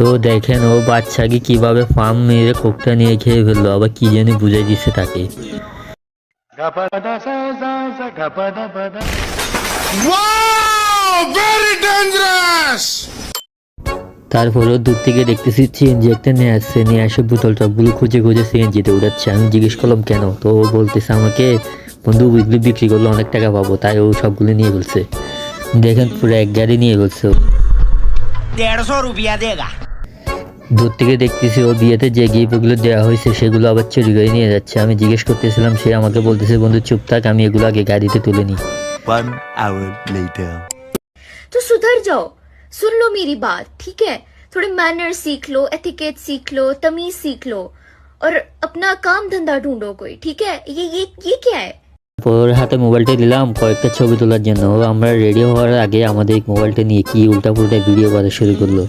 তো দেখেন ও বাচ্চাকে কিভাবে ফার্ম মেরে কোকটা নিয়ে খেয়ে ফেললো, আবার কি জানি বুঝাই দিচ্ছে তাকে। তারপরেও দূর থেকে দেখতেছি সিএনজি একটা নিয়ে আসছে, নিয়ে আসে বোতল টপগুলো খুঁজে খুঁজে সিএনজিতে উঠাচ্ছে। আমি জিজ্ঞেস করলাম কেন, তো ও বলতেছে আমাকে বন্ধু ওইগুলো বিক্রি করলে অনেক টাকা পাবো, তাই ও সবগুলো নিয়ে ফেলছে। দেখেন পুরো এক গাড়ি নিয়ে ফেলছে। 150 रुपया देगा। দূর থেকে দেখতেছি ও বিয়েতে যে গিফটগুলো দেওয়া হয়েছে সেগুলো আবার চুরি করে নিয়ে যাচ্ছে। আমি জিজ্ঞেস করতেছিলাম, সে আমাকে বলতেছে বন্ধু চুপ থাক, আমি এগুলো আগে গাড়িতে তুলে নিই। 1 hour later. तो सुधर जाओ, सुन लो मेरी बात, ठीक है? थोड़े मैनर सीख लो, एथिकेट सीख लो, तमीज सीख लो और अपना काम धंधा ढूंढो कोई, ठीक है? ये क्या है? ওর হাতে মোবাইলটা দিলাম কয়েকটা ছবি তোলার জন্য। ও আমরা রেডি হওয়ার আগে আমাদের মোবাইলটা নিয়ে কি উল্টা পুল্টা ভিডিও করা শুরু করলো।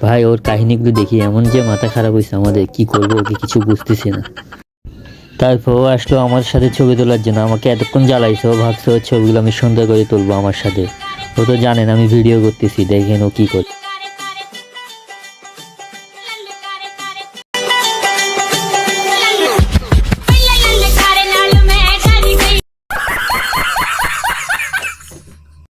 ভাই ওর কাহিনীগুলো দেখি এমন যে মাথা খারাপ হয়েছে আমাদের, কি করবো ওকে কিছু বুঝতেছি না। তারপর ও আসলো আমার সাথে ছবি তোলার জন্য, আমাকে এতক্ষণ জ্বালাইছে। ও ভাবছে ওর ছবিগুলো আমি সুন্দর করে তুলবো আমার সাথে। ও তো জানেন আমি ভিডিও করতেছি, দেখেন ও কি করে।